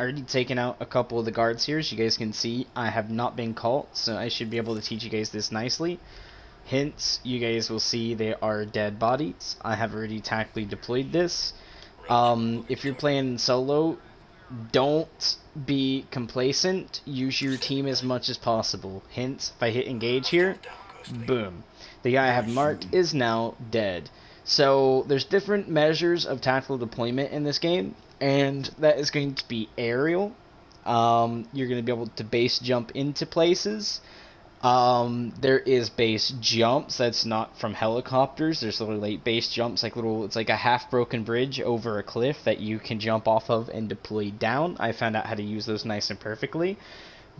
already taken out a couple of the guards here. As you guys can see, I have not been caught, so I should be able to teach you guys this nicely. Hence, you guys will see they are dead bodies. I have already tactically deployed this. If you're playing solo, don't be complacent. Use your team as much as possible. Hence, if I hit engage here, boom. The guy I have marked is now dead. So, there's different measures of tactical deployment in this game, and that is going to be aerial. You're going to be able to base jump into places. There is base jumps. That's not from helicopters. There's little like base jumps, like it's like a half-broken bridge over a cliff that you can jump off of and deploy down. I found out how to use those nice and perfectly.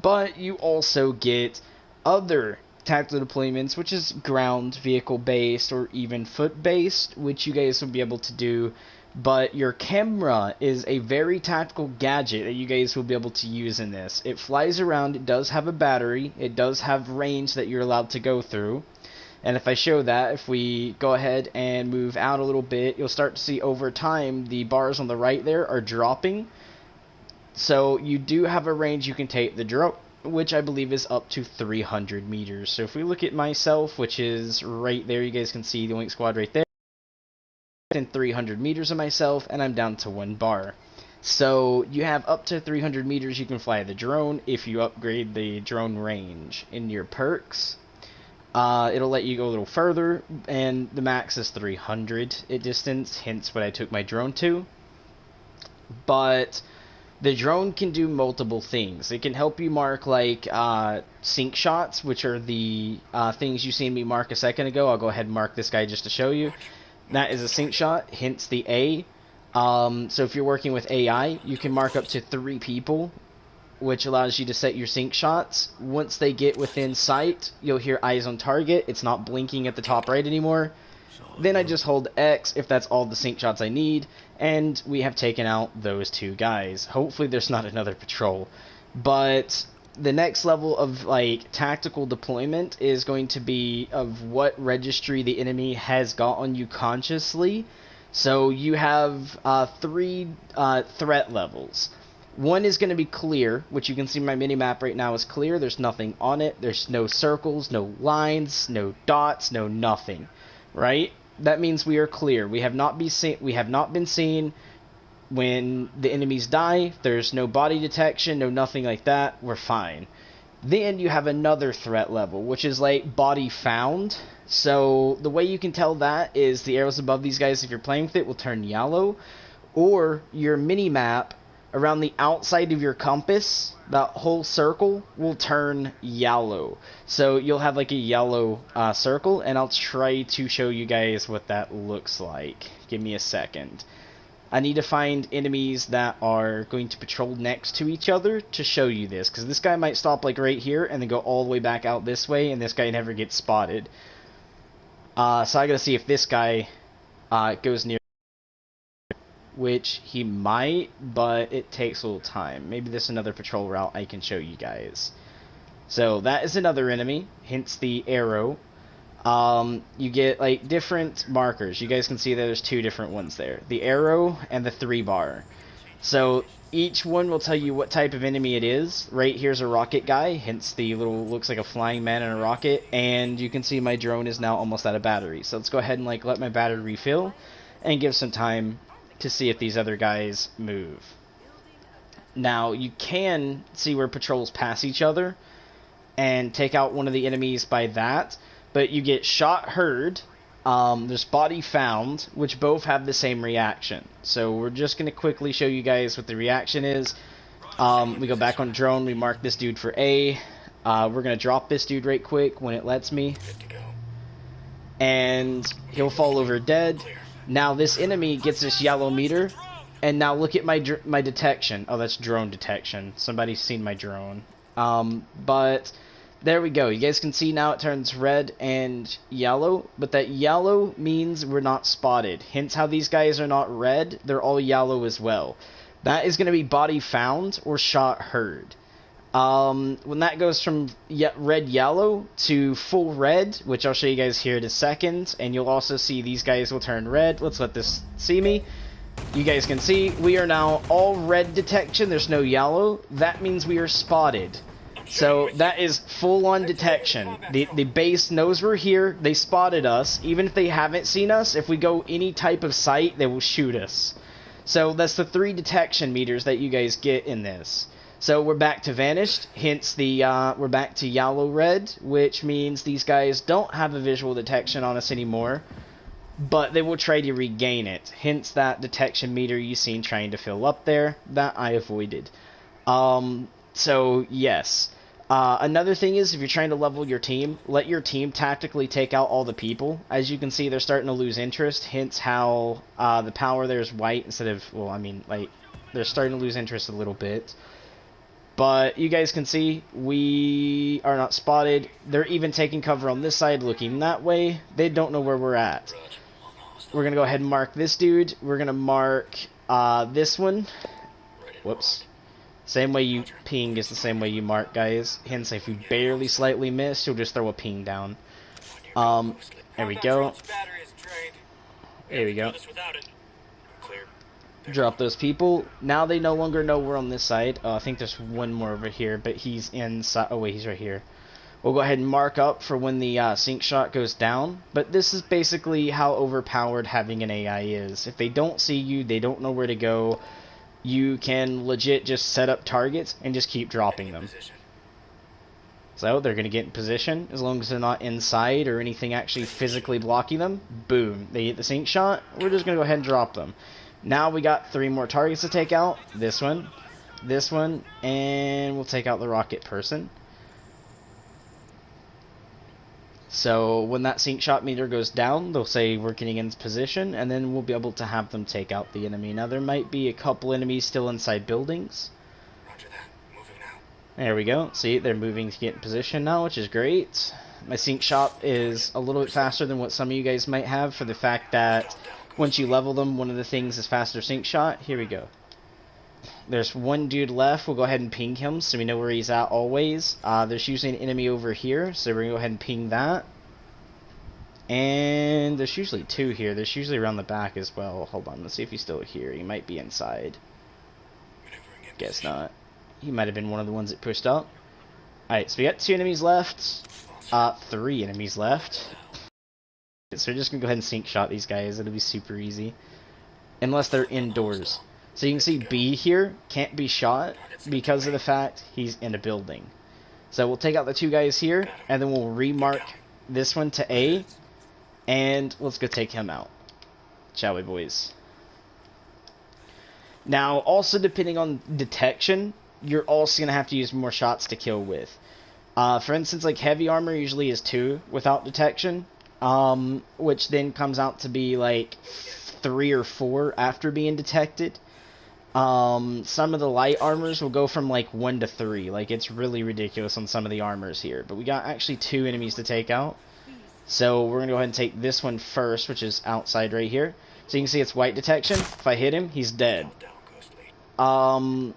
But you also get other tactical deployments, which is ground vehicle based or even foot based, which you guys will be able to do. But your camera is a very tactical gadget that you guys will be able to use in this. It flies around, it does have a battery, it does have range that you're allowed to go through. And if I show that, if we go ahead and move out a little bit, you'll start to see over time the bars on the right there are dropping. So you do have a range you can take the drone, which I believe is up to 300 meters. So if we look at myself, which is right there, you guys can see the Wink Squad right there. In 300 meters of myself, and I'm down to 1 bar. So you have up to 300 meters you can fly the drone if you upgrade the drone range. In your perks, it'll let you go a little further, and the max is 300 at distance, hence what I took my drone to. But the drone can do multiple things. It can help you mark like sync shots, which are the things you seen me mark a second ago. I'll go ahead and mark this guy just to show you. That is a sync shot, hence the A. So if you're working with AI, you can mark up to 3 people, which allows you to set your sync shots. Once they get within sight, you'll hear eyes on target. It's not blinking at the top right anymore. Then I just hold X if that's all the sync shots I need, and we have taken out those 2 guys. Hopefully there's not another patrol. But the next level of like tactical deployment is going to be of what registry the enemy has got on you consciously. So you have 3 threat levels. One is going to be clear, which you can see my mini map right now is clear. There's nothing on it. There's no circles, no lines, no dots, no nothing. Right? That means we are clear. We have not been seen. When the enemies die, there's no body detection, no nothing like that, we're fine. Then you have another threat level, which is like body found. So the way you can tell that is the arrows above these guys, if you're playing with it, will turn yellow. Or your mini-map around the outside of your compass, that whole circle, will turn yellow. So you'll have like a yellow circle, and I'll try to show you guys what that looks like. Give me a second. I need to find enemies that are going to patrol next to each other to show you this. Because this guy might stop like right here and then go all the way back out this way. And this guy never gets spotted. So I gotta see if this guy goes near. Which he might, but it takes a little time. Maybe this is another patrol route I can show you guys. So that is another enemy. Hence the arrow. You get like different markers. You guys can see that there's 2 different ones there. The arrow and the 3 bar. So each one will tell you what type of enemy it is. Right here's a rocket guy, hence the little, looks like a flying man in a rocket. And you can see my drone is now almost out of battery. So let's go ahead and like let my battery refill and give some time to see if these other guys move. Now you can see where patrols pass each other and take out one of the enemies by that. But you get shot heard, there's body found, which both have the same reaction. So we're just going to quickly show you guys what the reaction is. We go back on drone, we mark this dude for A. We're going to drop this dude right quick when it lets me. And he'll fall over dead. Now this enemy gets this yellow meter. And now look at my detection. Oh, that's drone detection. Somebody's seen my drone. But there we go. You guys can see now it turns red and yellow, but that yellow means we're not spotted. Hence how these guys are not red, they're all yellow as well. That is going to be body found or shot heard. When that goes from red yellow to full red, which I'll show you guys here in a second, and you'll also see these guys will turn red. Let's let this see me. You guys can see we are now all red detection. There's no yellow. That means we are spotted. So that is full-on detection. The base knows we're here. They spotted us. Even if they haven't seen us, if we go any type of sight, they will shoot us. So that's the 3 detection meters that you guys get in this. So we're back to vanished, hence the we're back to yellow-red, which means these guys don't have a visual detection on us anymore, but they will try to regain it. Hence that detection meter you seen trying to fill up there that I avoided. So yes. Another thing is, if you're trying to level your team, let your team tactically take out all the people. As you can see, they're starting to lose interest, hence how the power there is white instead of, well, I mean, like, they're starting to lose interest a little bit. But you guys can see, we are not spotted. They're even taking cover on this side, looking that way. They don't know where we're at. We're going to go ahead and mark this dude. We're going to mark this one. Whoops. Same way you ping is the same way you mark, guys. Hence, if you barely slightly miss, you'll just throw a ping down. There we go. There we go. Drop those people. Now they no longer know we're on this side. I think there's one more over here, but he's inside. Oh, wait, he's right here. We'll go ahead and mark up for when the sync shot goes down. But this is basically how overpowered having an AI is. If they don't see you, they don't know where to go. You can legit just set up targets and just keep dropping them. So they're going to get in position. As long as they're not inside or anything actually physically blocking them, boom, they hit the sync shot. We're just going to go ahead and drop them. Now we got 3 more targets to take out. This one, and we'll take out the rocket person. So when that sync shot meter goes down, they'll say we're getting in position, and then we'll be able to have them take out the enemy. Now there might be a couple enemies still inside buildings. Roger that. Moving now. There we go. See, they're moving to get in position now, which is great. My sync shot is a little bit faster than what some of you guys might have, for the fact that once you level them, one of the things is faster sync shot. Here we go. There's one dude left. We'll go ahead and ping him so we know where he's at always. There's usually an enemy over here, so we're going to go ahead and ping that. And there's usually 2 here. There's usually around the back as well. Hold on, let's see if he's still here. He might be inside. Guess not. He might have been one of the ones that pushed up. Alright, so we got 2 enemies left. 3 enemies left. So we're just going to go ahead and sync shot these guys. It'll be super easy. Unless they're indoors. So you can see B here can't be shot because of the fact he's in a building. So we'll take out the 2 guys here, and then we'll remark this one to A, and let's go take him out. Shall we, boys? Now, also depending on detection, you're also going to have to use more shots to kill with. For instance, like heavy armor usually is 2 without detection, which then comes out to be like 3 or 4 after being detected. Some of the light armors will go from like 1 to 3. Like, it's really ridiculous on some of the armors here. But we got actually 2 enemies to take out. So we're going to go ahead and take this one first, which is outside right here. So you can see it's white detection. If I hit him, he's dead. Someone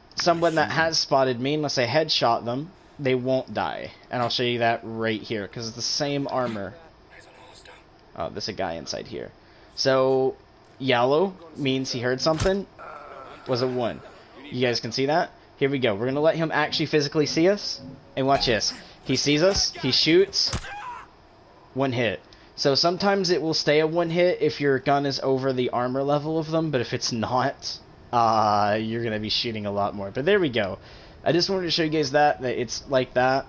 that has spotted me, unless I headshot them, they won't die. And I'll show you that right here, because it's the same armor. Oh, there's a guy inside here. So, yellow means he heard something. Was a 1. You guys can see that? Here we go. We're going to let him actually physically see us. And watch this. He sees us. He shoots. 1 hit. So sometimes it will stay a 1 hit if your gun is over the armor level of them. But if it's not, you're going to be shooting a lot more. But there we go. I just wanted to show you guys that it's like that.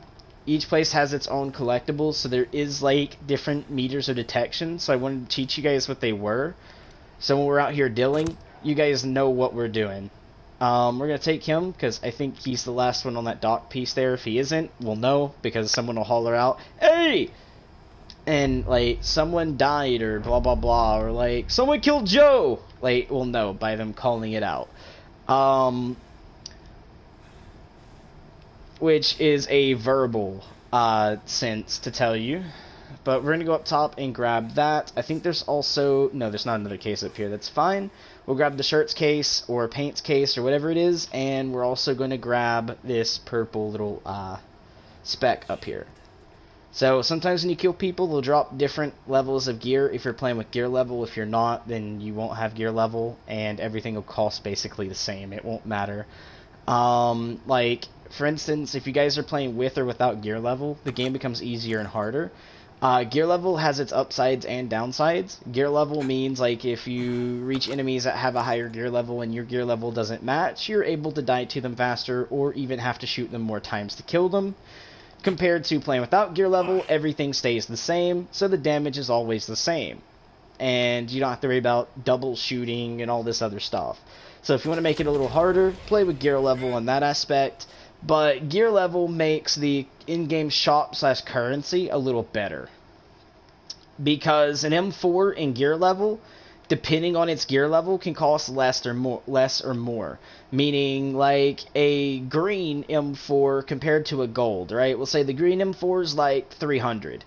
Each place has its own collectibles. So there is like different meters of detection. So I wanted to teach you guys what they were. So when we're out here dealing, you guys know what we're doing. We're going to take him, because I think he's the last one on that dock piece there. If he isn't, we'll know, because someone will holler out, "Hey!" And, like, someone died, or blah, blah, blah, or, like, "Someone killed Joe!" Like, we'll know by them calling it out. Which is a verbal sense to tell you. But we're going to go up top and grab that. I think there's also... No, there's not another case up here. That's fine. We'll grab the shirts case or paints case or whatever it is. And we're also going to grab this purple little speck up here. So sometimes when you kill people, they'll drop different levels of gear. If you're playing with gear level, if you're not, then you won't have gear level, and everything will cost basically the same. It won't matter. Like, for instance, if you guys are playing with or without gear level, the game becomes easier and harder. Gear level has its upsides and downsides. Gear level means, like, if you reach enemies that have a higher gear level and your gear level doesn't match, you're able to die to them faster or even have to shoot them more times to kill them. Compared to playing without gear level, everything stays the same, so the damage is always the same. And you don't have to worry about double shooting and all this other stuff. So if you want to make it a little harder, play with gear level in that aspect. But gear level makes the in-game shop / currency a little better. Because an M4 in gear level, depending on its gear level, can cost less or more. Meaning, like, a green M4 compared to a gold, right? We'll say the green M4 is like 300.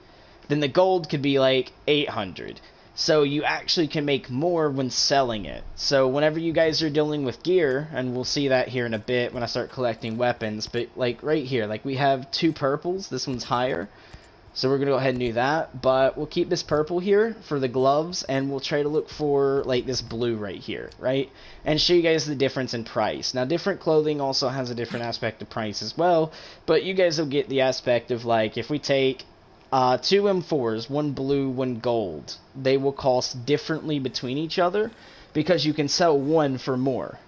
Then the gold could be like 800. So you actually can make more when selling it. So whenever you guys are dealing with gear, and we'll see that here in a bit when I start collecting weapons, but like right here, like we have 2 purples, this one's higher. So we're going to go ahead and do that, but we'll keep this purple here for the gloves, and we'll try to look for, like, this blue right here, right? And show you guys the difference in price. Now, different clothing also has a different aspect of price as well, but you guys will get the aspect of, like, if we take 2 M4s, one blue, one gold, they will cost differently between each other, because you can sell one for more.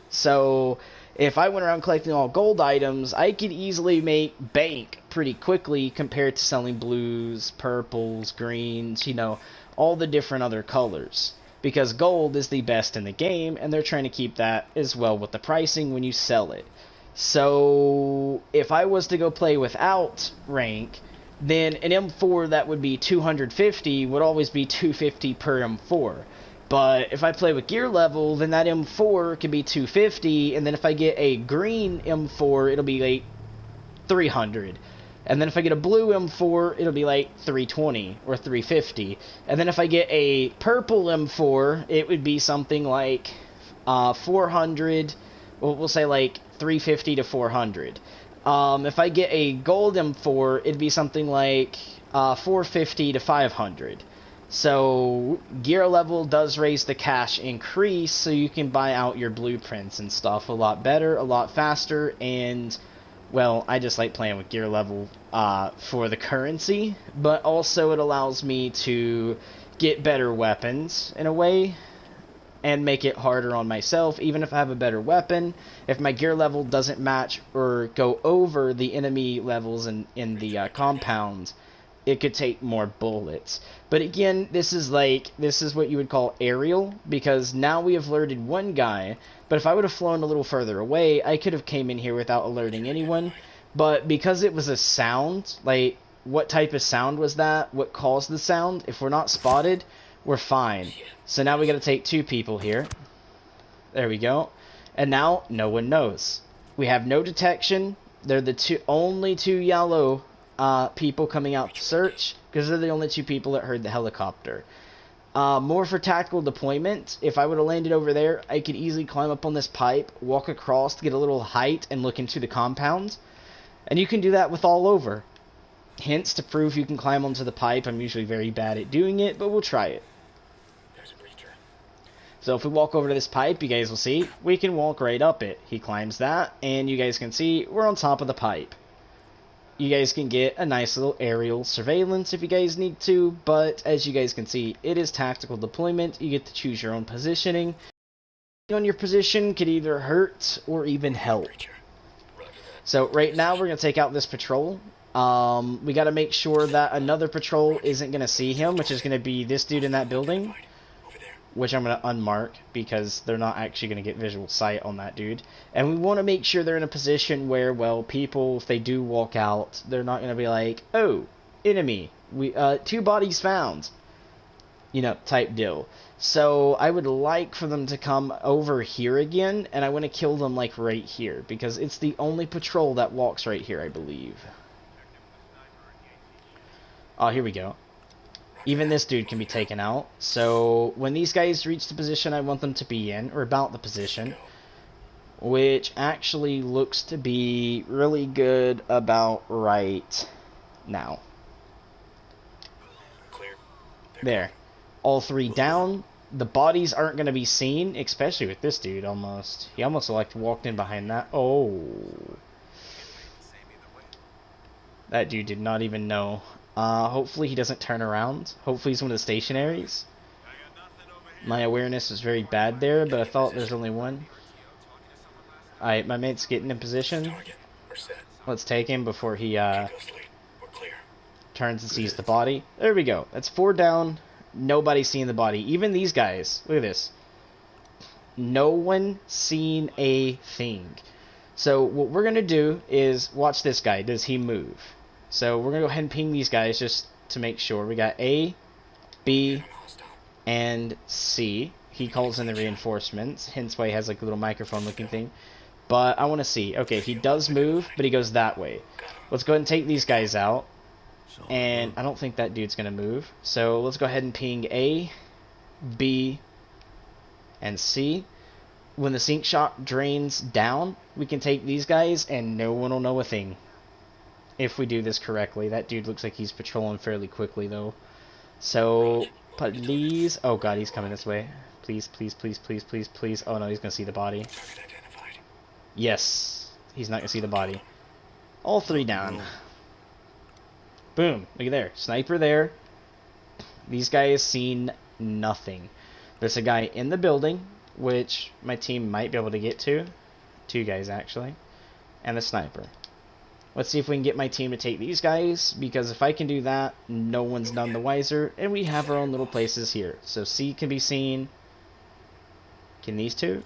So if I went around collecting all gold items, I could easily make bank pretty quickly compared to selling blues, purples, greens, you know, all the different other colors. Because gold is the best in the game, and they're trying to keep that as well with the pricing when you sell it. So if I was to go play without rank, then an M4 that would be 250 would always be 250 per M4. But if I play with gear level, then that M4 can be 250, and then if I get a green M4, it'll be like 300. And then if I get a blue M4, it'll be like 320 or 350. And then if I get a purple M4, it would be something like 400, we'll say like 350 to 400. If I get a gold M4, it'd be something like 450 to 500. So gear level does raise the cash increase, so you can buy out your blueprints and stuff a lot better, a lot faster, and, well, I just like playing with gear level for the currency, but also it allows me to get better weapons in a way, and make it harder on myself. Even if I have a better weapon, if my gear level doesn't match or go over the enemy levels in the compound, it could take more bullets. But again, this is what you would call aerial, because now we have alerted one guy, but if I would have flown a little further away, I could have came in here without alerting anyone. But because it was a sound, like, what type of sound was that? What caused the sound? If we're not spotted, we're fine. So now we gotta take 2 people here. There we go. And now, no one knows. We have no detection. They're the only 2 yellow people coming out to search, because they're the only 2 people that heard the helicopter. More for tactical deployment, if I would have landed over there, I could easily climb up on this pipe, walk across to get a little height, and look into the compound. And you can do that with all over. Hence, to prove you can climb onto the pipe, I'm usually very bad at doing it, but we'll try it. There's a breacher. So if we walk over to this pipe, you guys will see, we can walk right up it. He climbs that, and you guys can see, we're on top of the pipe. You guys can get a nice little aerial surveillance if you guys need to, but as you guys can see, it is tactical deployment. You get to choose your own positioning. On your position could either hurt or even help. So right now we're going to take out this patrol. We got to make sure that another patrol isn't going to see him, which is going to be this dude in that building, which I'm going to unmark because they're not actually going to get visual sight on that dude. And we want to make sure they're in a position where, well, people, if they do walk out, they're not going to be like, oh, enemy, 2 bodies found, you know, type deal. So I would like for them to come over here again, and I want to kill them, like, right here, because it's the only patrol that walks right here, I believe. Oh, here we go. Even this dude can be taken out. So when these guys reach the position I want them to be in, or about the position, which actually looks to be really good about right now. There. All three down. The bodies aren't going to be seen, especially with this dude almost. He almost like walked in behind that. Oh. That dude did not even know. Hopefully he doesn't turn around. Hopefully he's one of the stationaries. My awareness was very bad there, but I thought there's only one. Alright, my mate's getting in position. Let's take him before he turns and sees the body. There we go. That's 4 down. Nobody's seeing the body. Even these guys. Look at this. No one seen a thing. So what we're going to do is watch this guy. Does he move? So we're going to go ahead and ping these guys just to make sure. We got A, B, and C. He calls in the reinforcements. Hence why he has like a little microphone looking thing. But I want to see. Okay, he does move, but he goes that way. Let's go ahead and take these guys out. And I don't think that dude's going to move. So let's go ahead and ping A, B, and C. When the sync shot drains down, we can take these guys and no one will know a thing. If we do this correctly. That dude looks like he's patrolling fairly quickly though. So, please. Oh god, he's coming this way. Please, please, please, please, please, please. Oh no, he's going to see the body. Yes. He's not going to see the body. All 3 down. Boom. Look at there. Sniper there. These guys seen nothing. There's a guy in the building, which my team might be able to get to. 2 guys, actually. And the sniper. Let's see if we can get my team to take these guys, because if I can do that, no one's none the wiser, and we have our own little places here. So C can be seen. Can these 2?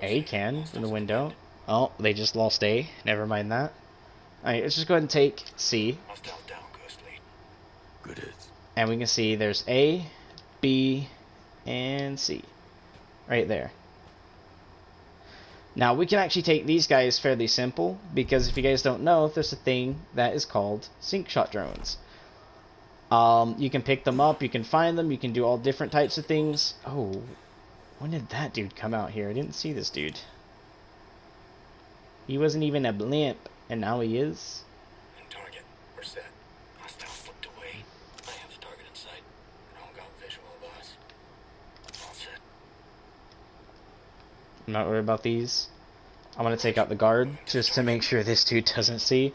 A can, in the window. Oh, they just lost A. Never mind that. Alright, let's just go ahead and take C. And we can see there's A, B, and C. Right there. Now, we can actually take these guys fairly simple, because if you guys don't know, there's a thing that is called sync shot drones. You can pick them up, you can find them, you can do all different types of things. Oh, when did that dude come out here? I didn't see this dude. He wasn't even a blimp, and now he is. Target, we're set. Hostile slipped away. I have the target in sight. No one got visual of us. All set. I'm not worried about these. I'm going to take out the guard just to make sure this dude doesn't see.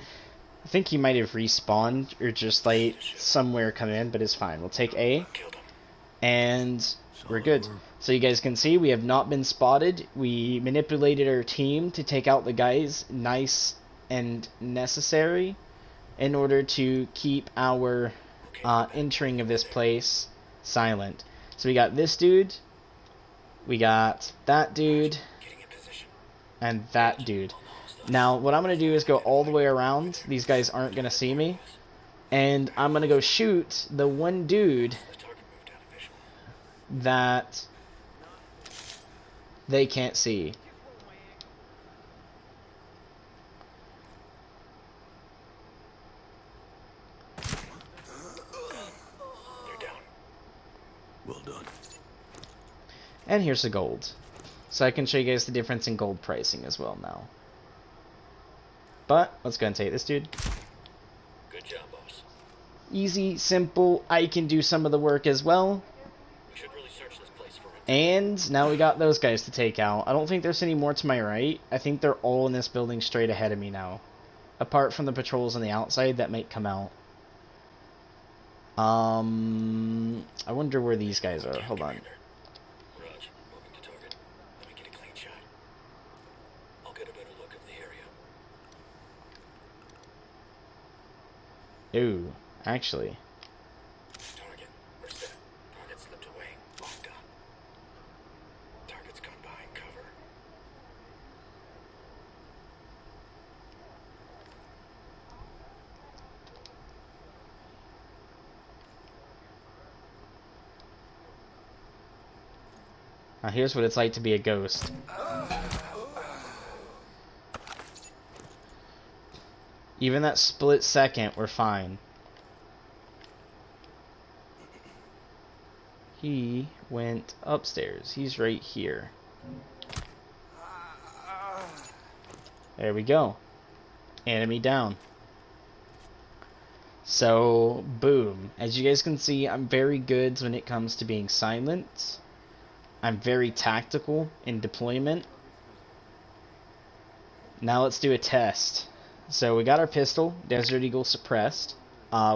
I think he might have respawned or just like somewhere come in, but it's fine. We'll take A and we're good. So you guys can see we have not been spotted. We manipulated our team to take out the guys nice and necessary in order to keep our entering of this place silent. So we got this dude. We got that dude, and that dude. Now, what I'm going to do is go all the way around. These guys aren't going to see me. And I'm going to go shoot the one dude that they can't see. Well done. And here's the gold. So I can show you guys the difference in gold pricing as well now. But, let's go and take this dude. Good job, boss. Easy, simple, I can do some of the work as well. We should really search this place for it. And now we got those guys to take out. I don't think there's any more to my right. I think they're all in this building straight ahead of me now. Apart from the patrols on the outside that might come out. I wonder where these guys are. Hold on. Raj, moving to target. Let me get a clean shot. I'll get a better look of the area. Ooh, actually. Target, we're set. Target slipped away. Locked on. Target's gone behind cover. Now here's what it's like to be a ghost. Even that split second, we're fine. He went upstairs. He's right here. There we go. Enemy down. So, boom. As you guys can see, I'm very good when it comes to being silent. I'm very tactical in deployment. Now let's do a test. So we got our pistol, Desert Eagle suppressed,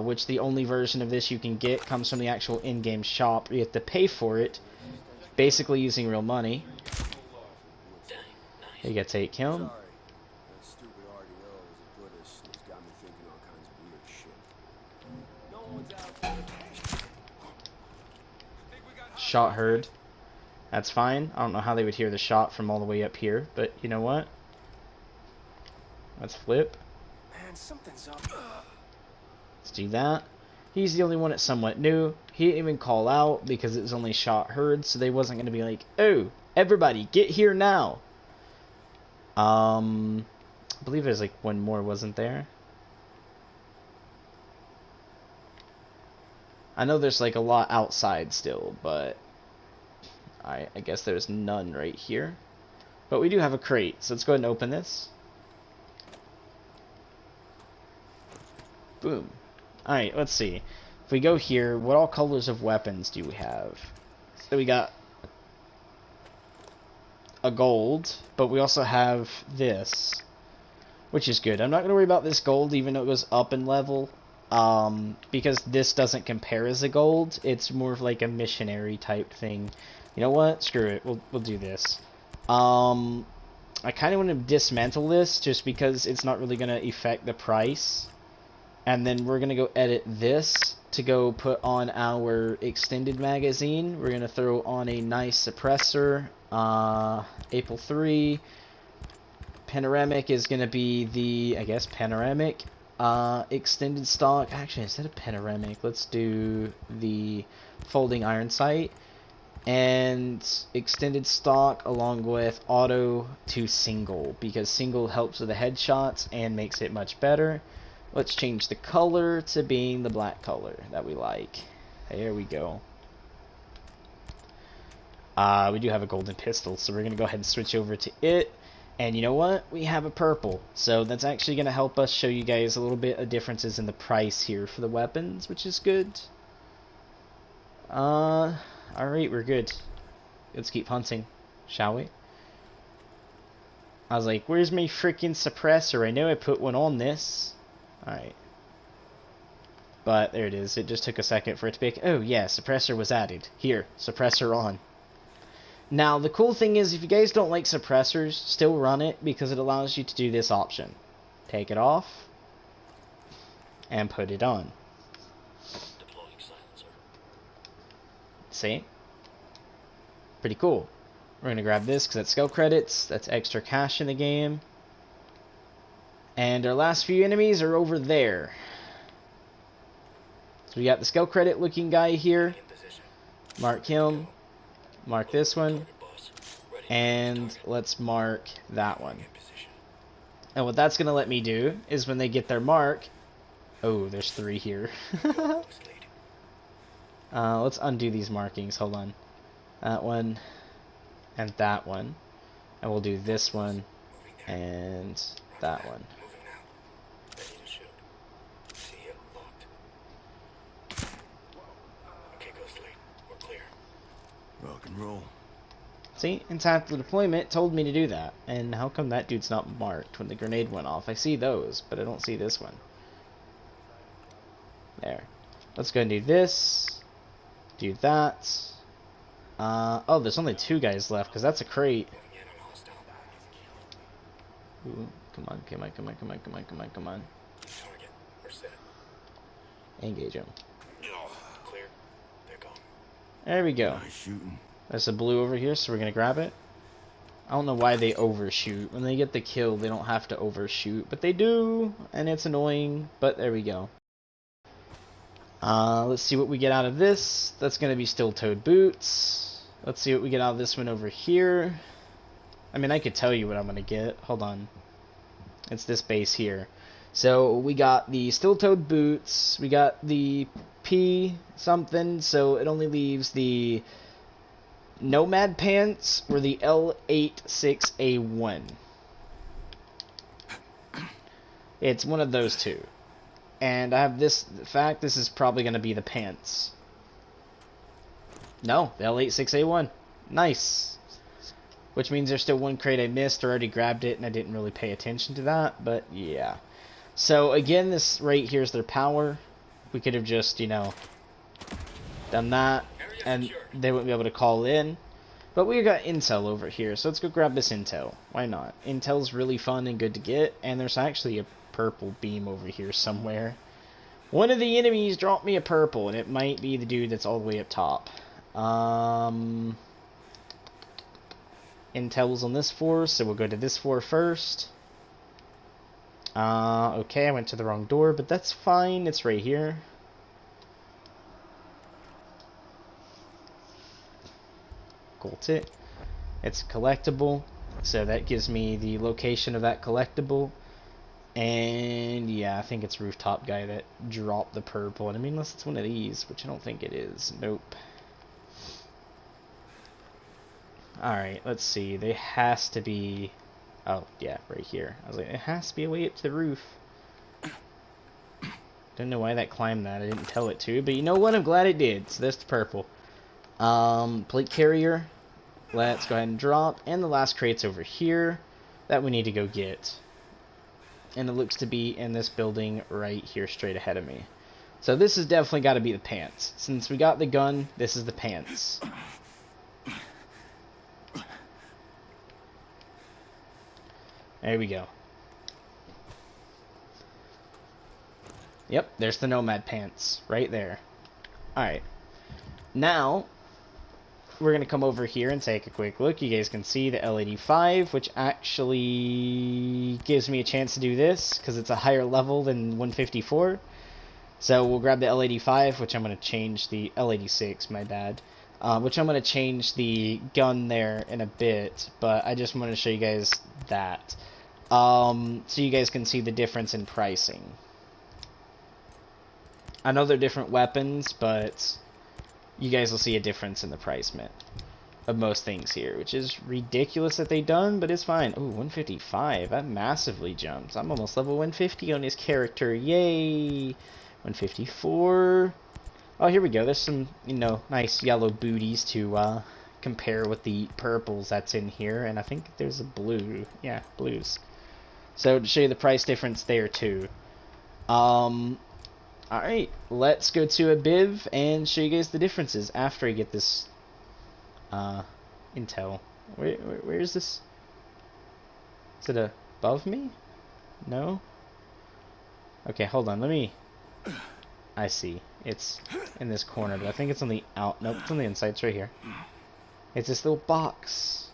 which the only version of this you can get comes from the actual in-game shop. You have to pay for it, basically using real money. You get to 8 kill. Shot heard. That's fine. I don't know how they would hear the shot from all the way up here, but you know what? Let's flip. Man, something's up. Let's do that. He's the only one that's somewhat new. He didn't even call out because it was only shot heard, so they wasn't going to be like, oh, everybody, get here now. I believe there's like one more, wasn't there? I know there's like a lot outside still, but I guess there's none right here. But we do have a crate, so let's go ahead and open this. Boom. Alright, let's see. If we go here, what all colors of weapons do we have? So we got a gold, but we also have this, which is good. I'm not going to worry about this gold, even though it goes up in level. Because this doesn't compare as a gold. It's more of like a missionary type thing. You know what? Screw it. We'll do this. I kind of want to dismantle this just because it's not really going to affect the price. And then we're going to go edit this to go put on our extended magazine. We're going to throw on a nice suppressor. Ep1. Panoramic is going to be the, I guess, panoramic. Extended stock. Actually, instead of panoramic, let's do the folding iron sight. And extended stock along with auto to single, because single helps with the headshots and makes it much better. Let's change the color to being the black color that we like. There we go. We do have a golden pistol, so we're going to go ahead and switch over to it. And you know what? We have a purple. So that's actually going to help us show you guys a little bit of differences in the price here for the weapons, which is good. Alright, we're good. Let's keep hunting, shall we? I was like, where's my freaking suppressor? I know I put one on this. Alright. But there it is. It just took a second for it to be like, oh yeah, suppressor was added. Here, suppressor on. Now, the cool thing is, if you guys don't like suppressors, still run it, because it allows you to do this option. Take it off, and put it on. Deploying silencer. See? Pretty cool. We're going to grab this, because that's skill credits, that's extra cash in the game. And our last few enemies are over there. So we got the skill credit looking guy here. Mark him. Mark this one, and let's mark that one. And what that's going to let me do is when they get their mark... Oh, there's 3 here. Let's undo these markings. Hold on. That one, and that one. And we'll do this one, and that one. Rock and roll. See, Untitled Deployment told me to do that. And how come that dude's not marked when the grenade went off? I see those, but I don't see this one. There. Let's go and do this. Do that. Oh, there's only 2 guys left, because that's a crate. Ooh, come on, come on, come on, come on, come on, come on, come on. Engage him. Clear. They're gone. There we go. Nice shooting. There's a blue over here, so we're gonna grab it. I don't know why they overshoot. When they get the kill, they don't have to overshoot, but they do, and it's annoying, but there we go. Let's see what we get out of this. That's gonna be steel-toed boots. Let's see what we get out of this one over here. I mean, I could tell you what I'm gonna get. Hold on. It's this base here. So we got the steel-toed boots. We got the P something, so it only leaves the Nomad pants or the L86A1. It's one of those 2. And I have this fact, this is probably going to be the pants. No, the L86A1. Nice. Which means there's still one crate I missed, or already grabbed it, and I didn't really pay attention to that, but yeah. So again, this right here is their power. We could have just, you know, done that, and they wouldn't be able to call in. But we got intel over here, so let's go grab this intel. Why not? Intel's really fun and good to get, and there's actually a purple beam over here somewhere. One of the enemies dropped me a purple, and it might be the dude that's all the way up top. Intel's on this floor, so we'll go to this floor first. Okay, I went to the wrong door, but that's fine. It's right here. Gold it. It's a collectible, so that gives me the location of that collectible. And yeah, I think it's Rooftop Guy that dropped the purple. And I mean, unless it's one of these, which I don't think it is. Nope. Alright, let's see. There has to be... Oh, yeah, right here. I was like, it has to be a way up to the roof. Don't know why that climbed that. I didn't tell it to. But you know what? I'm glad it did. So that's the purple. Plate carrier. Let's go ahead and drop. And the last crate's over here that we need to go get. And it looks to be in this building right here straight ahead of me. So this has definitely got to be the pants. Since we got the gun, this is the pants. There we go. Yep, there's the Nomad pants right there. Alright. Now, we're going to come over here and take a quick look. You guys can see the L85, which actually gives me a chance to do this because it's a higher level than 154. So we'll grab the L85, which I'm going to change the L86, my bad. Which I'm going to change the gun there in a bit, but I just want to show you guys that. So you guys can see the difference in pricing. I know they're different weapons, but you guys will see a difference in the price of most things here, which is ridiculous that they done, but it's fine. Ooh, 155. That massively jumps. I'm almost level 150 on his character. Yay! 154. Oh, here we go. There's some, you know, nice yellow booties to compare with the purples that's in here, and I think there's a blue. Yeah, blues. So to show you the price difference there too. Alright, let's go to a Biv and show you guys the differences after I get this intel. Where is this? Is it above me? No? Okay, hold on, let me... I see. It's in this corner, but I think it's on the Nope, it's on the inside. It's right here. It's this little box.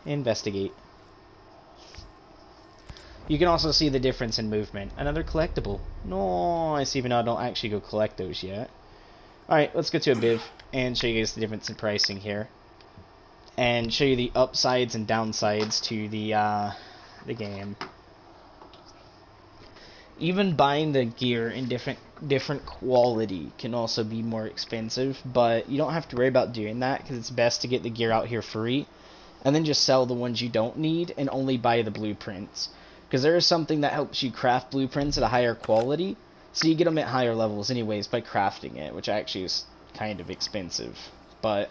Investigate. You can also see the difference in movement. Another collectible. No, I see, even though I don't actually go collect those yet. Alright, let's go to a Biv and show you guys the difference in pricing here. And show you the upsides and downsides to the game. Even buying the gear in different quality can also be more expensive, but you don't have to worry about doing that because it's best to get the gear out here free and then just sell the ones you don't need and only buy the blueprints. Because there is something that helps you craft blueprints at a higher quality, so you get them at higher levels anyways by crafting it, which actually is kind of expensive, but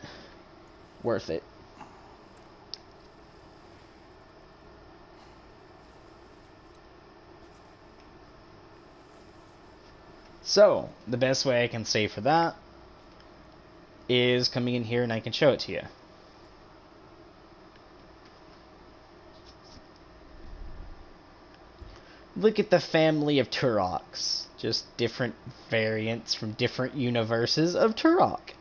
worth it. So, the best way I can say for that is coming in here and I can show it to you. Look at the family of Turoks. Just different variants from different universes of Turok.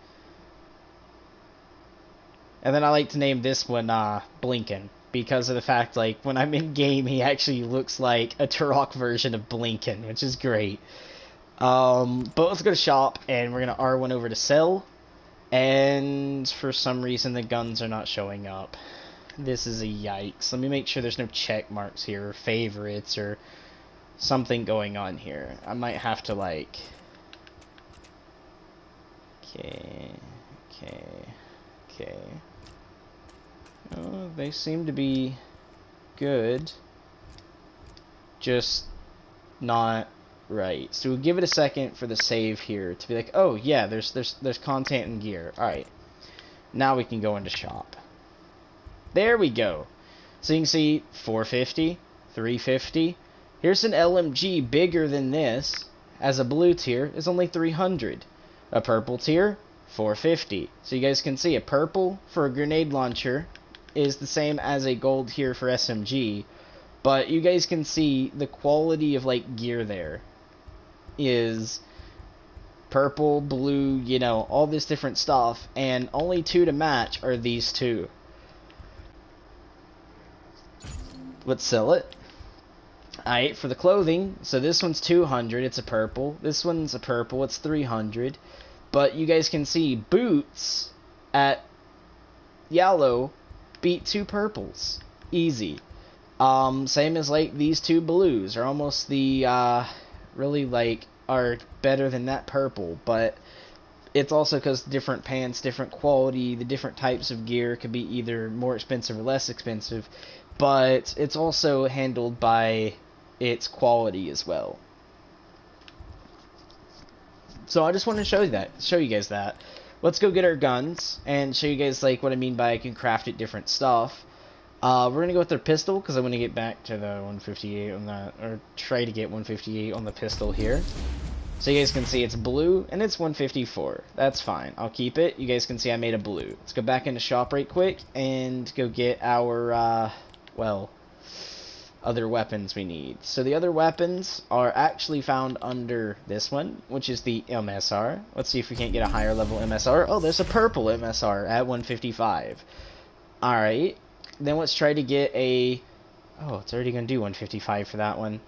And then I like to name this one Blinken, because of the fact, like, when I'm in game, he actually looks like a Turok version of Blinken, which is great. But let's go to shop, and we're going to R1 over to sell. And for some reason, the guns are not showing up. This is a yikes. Let me make sure there's no check marks here, or favorites, or something going on here. I might have to, like... Okay. Oh, they seem to be good. Just not Right. So we'll give it a second for the save here to be like, oh yeah, there's content and gear. Alright. Now we can go into shop. There we go. So you can see 450, 350. Here's an LMG bigger than this. As a blue tier is only 300. A purple tier, 450. So you guys can see a purple for a grenade launcher is the same as a gold here for SMG. But you guys can see the quality of like gear there is purple, blue, you know, all this different stuff, and only two to match are these two. Let's sell it. Alright, for the clothing, so this one's 200, it's a purple. This one's a purple, it's 300. But you guys can see boots at yellow beat two purples. Easy. Same as like these two blues are almost the, really like, are better than that purple, but it's also because different pants, different quality, the different types of gear could be either more expensive or less expensive, but it's also handled by its quality as well. So I just want to show you guys that. Let's go get our guns and show you guys like what I mean by I can craft it different stuff. We're gonna go with their pistol because I want to get back to the 158 on that, or try to get 158 on the pistol here. So you guys can see it's blue and it's 154. That's fine. I'll keep it. You guys can see I made a blue. Let's go back into shop right quick and go get our well, other weapons we need. So the other weapons are actually found under this one, which is the MSR. Let's see if we can't get a higher level MSR. Oh, there's a purple MSR at 155. Alright. Then let's try to get a... Oh, it's already going to do 155 for that one.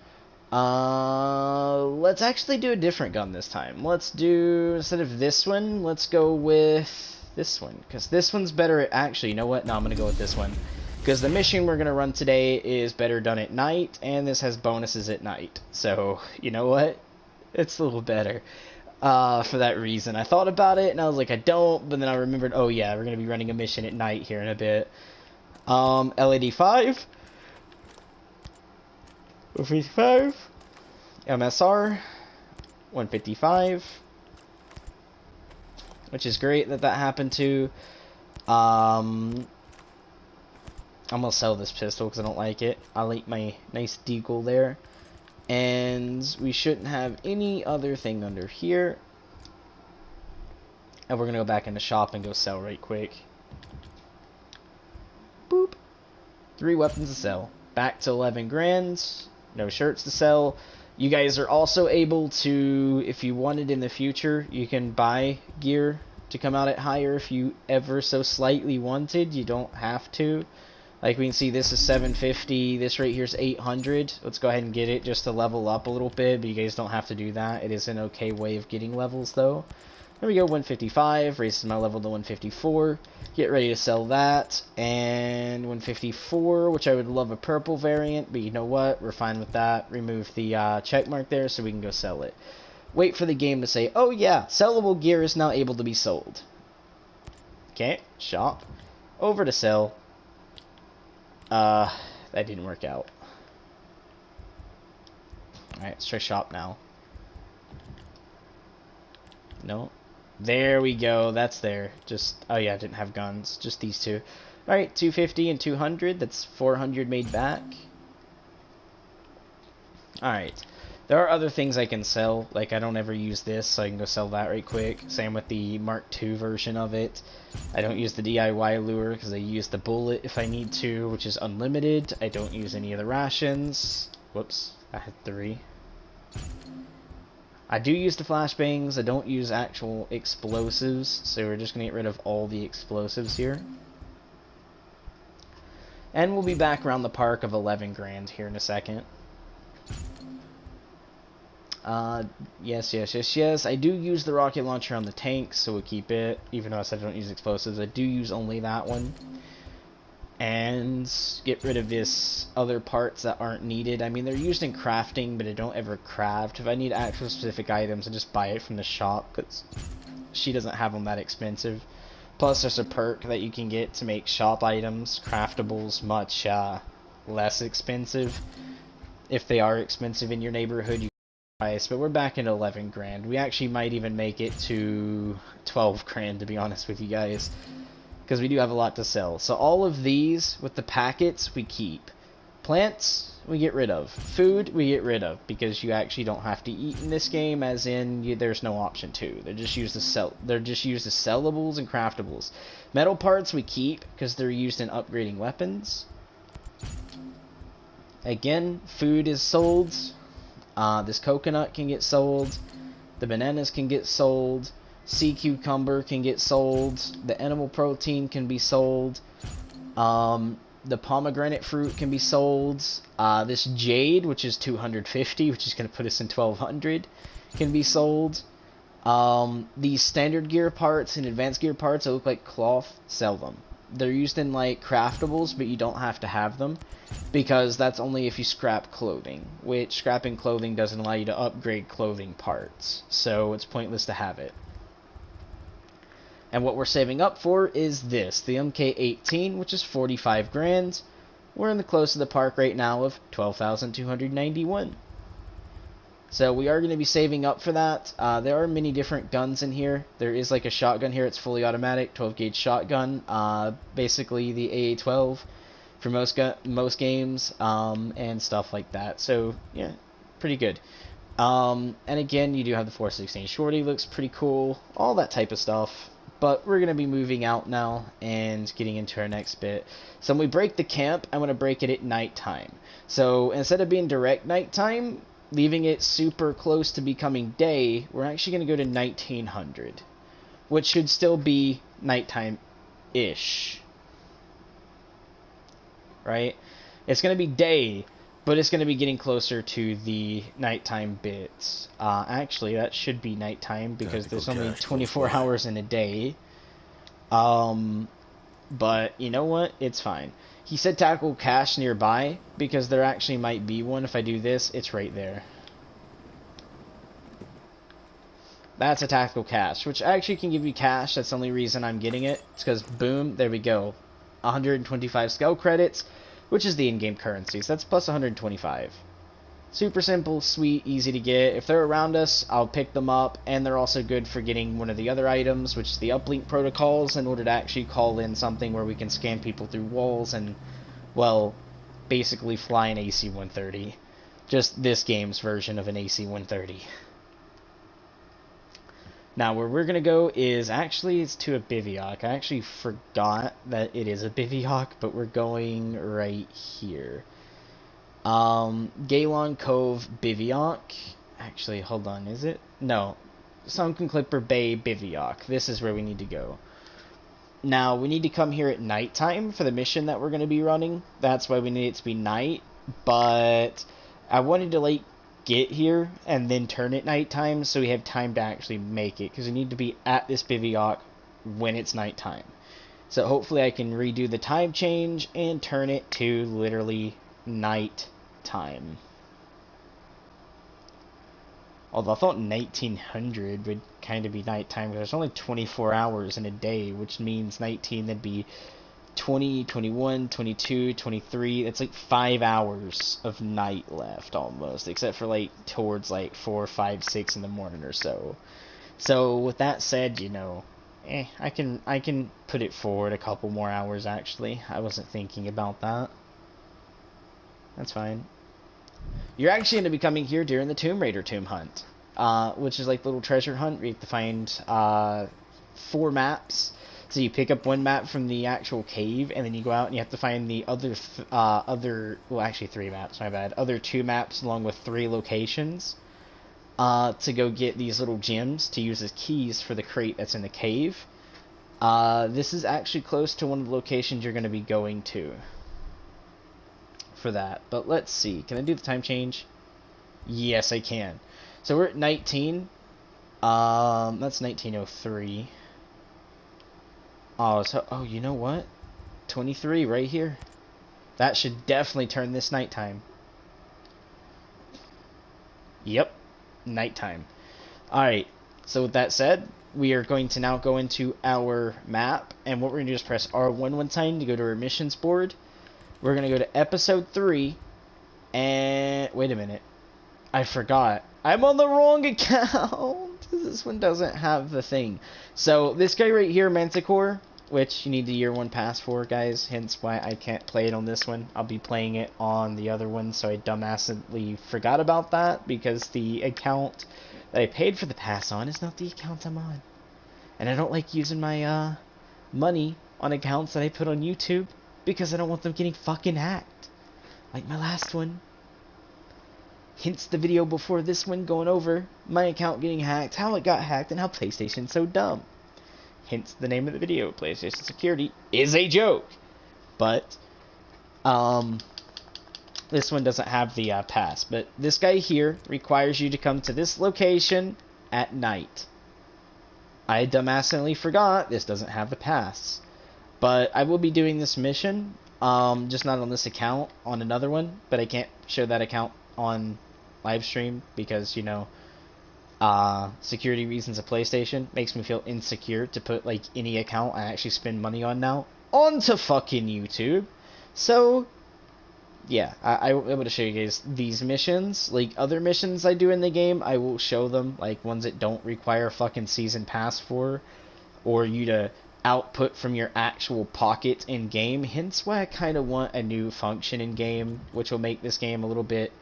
Let's actually do a different gun this time. Let's do, instead of this one, let's go with this one. Because this one's better at... Actually, you know what? No, I'm going to go with this one. Because the mission we're going to run today is better done at night, and this has bonuses at night. So, you know what? It's a little better. For that reason. I thought about it, and I was like, I don't, but then I remembered, oh yeah, we're going to be running a mission at night here in a bit. LED5. 155. MSR. 155. Which is great that happened to. I'm going to sell this pistol because I don't like it. I like my nice deagle there. And we shouldn't have any other thing under here. And we're going to go back in the shop and go sell right quick. Boop. 3 weapons to sell. Back to 11 grand. No shirts to sell. You guys are also able to, if you wanted in the future, you can buy gear to come out at higher if you ever so slightly wanted. You don't have to. Like we can see, this is 750. This right here is 800. Let's go ahead and get it just to level up a little bit, but you guys don't have to do that. It is an okay way of getting levels, though. There we go, 155. Raises my level to 154. Get ready to sell that. And 154, which I would love a purple variant, but you know what? We're fine with that. Remove the check mark there so we can go sell it. Wait for the game to say, oh yeah, sellable gear is now able to be sold. Okay, shop. Over to sell. That didn't work out. Alright, let's try shop now. No. There we go, that's there. Just, oh yeah, I didn't have guns. Just these two. Alright, 250 and 200. That's 400 made back. Alright. There are other things I can sell. Like, I don't ever use this, so I can go sell that right quick. Same with the Mark II version of it. I don't use the DIY lure because I use the bullet if I need to, which is unlimited. I don't use any of the rations. Whoops, I had 3. I do use the flashbangs. I don't use actual explosives, so we're just going to get rid of all the explosives here. And we'll be back around the park of 11 grand here in a second. Yes. I do use the rocket launcher on the tanks, so we'll keep it. Even though I said I don't use explosives, I do use only that one. And get rid of this other parts that aren't needed. I mean, they're used in crafting, but I don't ever craft. If I need actual specific items, I just buy it from the shop, because she doesn't have them that expensive. Plus, there's a perk that you can get to make shop items, craftables, much less expensive. If they are expensive in your neighborhood, you price, but we're back at 11 grand. We actually might even make it to 12 grand, to be honest with you guys, because we do have a lot to sell. So all of these with the packets we keep. Plants we get rid of. Food we get rid of, because you actually don't have to eat in this game, as in there's no option to. They're just used as sellables and craftables. Metal parts we keep because they're used in upgrading weapons. Again, food is sold. This coconut can get sold. The bananas can get sold. Sea cucumber can get sold. The animal protein can be sold. The pomegranate fruit can be sold. This jade, which is 250, which is going to put us in 1200, can be sold. These standard gear parts and advanced gear parts that look like cloth, sell them. They're used in like craftables, but you don't have to have them, because that's only if you scrap clothing, which scrapping clothing doesn't allow you to upgrade clothing parts, so it's pointless to have it. And what we're saving up for is this, the MK18, which is 45 grand. We're in the close of the park right now of 12,291. So we are going to be saving up for that. There are many different guns in here. There is like a shotgun here. It's fully automatic, 12 gauge shotgun. Basically the AA-12 for most games, and stuff like that. So yeah, pretty good. And again, you do have the 416 shorty, looks pretty cool. All that type of stuff. But we're going to be moving out now and getting into our next bit. So when we break the camp, I'm going to break it at nighttime. So instead of being direct nighttime, leaving it super close to becoming day, we're actually going to go to 1900, which should still be nighttime-ish, right? It's going to be day, but it's going to be getting closer to the nighttime bits. Actually, that should be nighttime, because there's only 24 hours in a day. But you know what? It's fine. He said tackle cache nearby, because there actually might be one. If I do this, it's right there. That's a tactical cache, which actually can give you cash. That's the only reason I'm getting it. It's because, boom, there we go. 125 skill credits, which is the in-game currency. So that's plus 125. Super simple, sweet, easy to get. If they're around us, I'll pick them up, and they're also good for getting one of the other items, which is the uplink protocols, in order to actually call in something where we can scan people through walls and, well, basically fly an AC-130. Just this game's version of an AC-130. Now, where we're going to go is, actually, it's to a bivouac. I actually forgot that it is a bivouac, but we're going right here. Galon Cove Bivouac. Actually, hold on, is it? No. Sunken Clipper Bay Bivouac. This is where we need to go. Now, we need to come here at nighttime for the mission that we're going to be running. That's why we need it to be night. But I wanted to, like, get here and then turn it nighttime so we have time to actually make it. Because we need to be at this bivouac when it's nighttime. So hopefully I can redo the time change and turn it to literally night time. Although I thought 1900 would kind of be nighttime, because there's only 24 hours in a day, which means 19, that'd be 20, 21, 22, 23. It's like 5 hours of night left almost, except for like towards like 4, 5, 6 in the morning or so. So with that said, you know, I can put it forward a couple more hours actually. I wasn't thinking about that. That's fine. You're actually going to be coming here during the Tomb Raider tomb hunt, which is like little treasure hunt where you have to find 4 maps. So you pick up 1 map from the actual cave, and then you go out and you have to find the well, actually 3 maps, my bad. Other 2 maps along with 3 locations to go get these little gems to use as keys for the crate that's in the cave. This is actually close to one of the locations you're going to be going to for that. But let's see. Can I do the time change? Yes, I can. So we're at 19. That's 1903. Oh, you know what? 23 right here. That should definitely turn this nighttime. Yep, nighttime. Alright, so with that said, we are going to now go into our map, and what we're going to do is press R1 one time to go to our missions board. We're going to go to episode 3, and wait a minute. I forgot. I'm on the wrong account. This one doesn't have the thing. So this guy right here, Manticore, which you need the year 1 pass for, guys. Hence why I can't play it on this one. I'll be playing it on the other one, so I dumbassly forgot about that because the account that I paid for the pass on is not the account I'm on. And I don't like using my money on accounts that I put on YouTube because I don't want them getting fucking hacked. Like my last one. Hence the video before this one going over my account getting hacked, how it got hacked, and how PlayStation's so dumb. Hence the name of the video, PlayStation Security is a joke. But, this one doesn't have the pass. But this guy here requires you to come to this location at night. I dumbassly forgot this doesn't have the pass. But I will be doing this mission, just not on this account, on another one. But I can't show that account on live stream because, you know, security reasons of PlayStation makes me feel insecure to put like any account I actually spend money on now onto fucking YouTube. So yeah, I will be able to show you guys these missions. Like other missions I do in the game, I will show them, like ones that don't require a fucking season pass for, or you to output from your actual pocket in game. Hence why I kind of want a new function in game, which will make this game a little bit,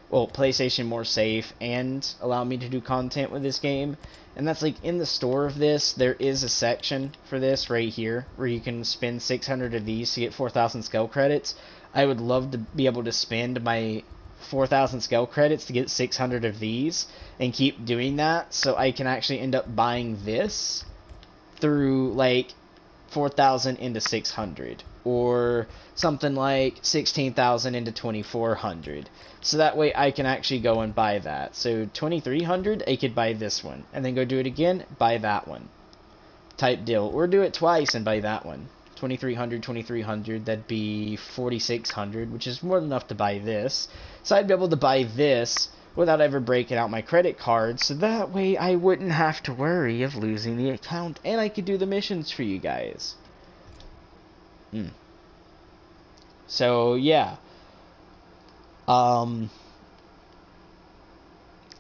well, PlayStation more safe and allow me to do content with this game. And that's like in the store of this, there is a section for this right here where you can spend 600 of these to get 4,000 skill credits. I would love to be able to spend my 4,000 skill credits to get 600 of these and keep doing that so I can actually end up buying this through like 4,000 into 600, or something like 16,000 into 2,400. So that way I can actually go and buy that. So 2,300, I could buy this one, and then go do it again, buy that one. Type deal. Or do it twice and buy that one. 2,300, 2,300, that'd be 4,600, which is more than enough to buy this. So I'd be able to buy this without ever breaking out my credit card, so that way I wouldn't have to worry of losing the account, and I could do the missions for you guys. So yeah, kind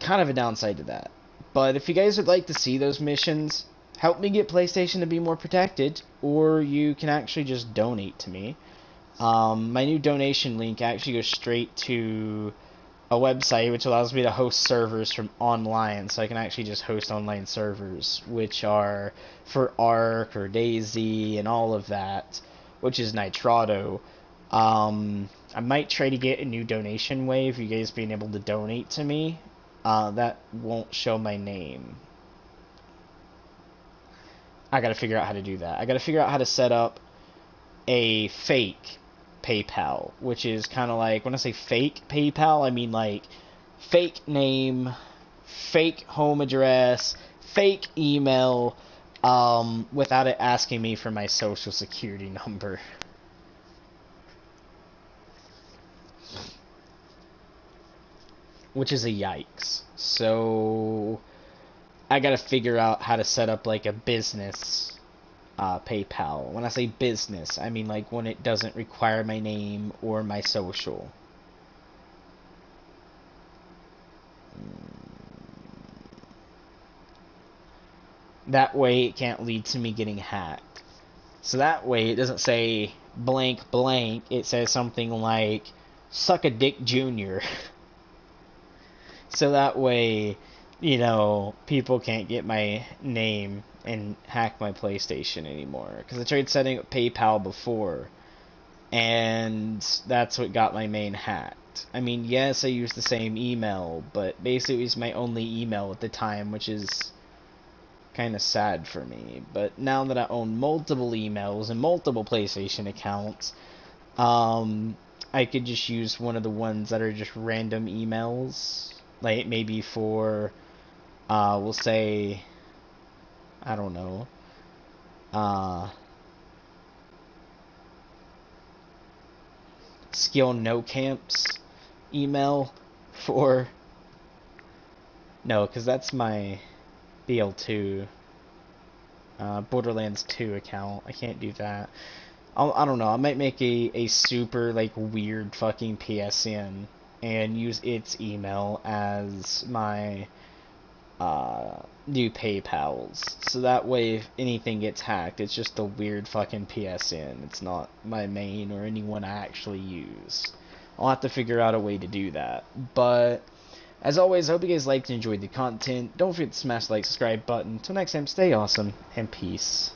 of a downside to that. But if you guys would like to see those missions, help me get PlayStation to be more protected, or you can actually just donate to me. My new donation link actually goes straight to a website which allows me to host servers from online, so I can actually just host online servers, which are for Ark or DayZ and all of that, which is Nitrado. I might try to get a new donation way of you guys being able to donate to me. That won't show my name. I gotta figure out how to do that. I gotta figure out how to set up a fake PayPal, which is kind of like, when I say fake PayPal, I mean like fake name, fake home address, fake email, without it asking me for my social security number. Which is a yikes. So I gotta figure out how to set up like a business PayPal. When I say business, I mean like when it doesn't require my name or my social. That way it can't lead to me getting hacked. So that way it doesn't say blank blank, it says something like Suck a Dick Jr. So that way, you know, people can't get my name and hack my PlayStation anymore. Because I tried setting up PayPal before, and that's what got my main hacked. I mean, yes, I used the same email, but basically it was my only email at the time, which is kind of sad for me. But now that I own multiple emails and multiple PlayStation accounts, I could just use one of the ones that are just random emails. Like, maybe for, we'll say, I don't know, Skill No Camps email for, no, because that's my BL2, Borderlands 2 account. I can't do that. I don't know, I might make a super, like, weird fucking PSN and use its email as my new PayPal's. So that way, if anything gets hacked, it's just a weird fucking PSN. It's not my main or anyone I actually use. I'll have to figure out a way to do that. But as always, I hope you guys liked and enjoyed the content. Don't forget to smash the like, subscribe button. Until next time, stay awesome and peace.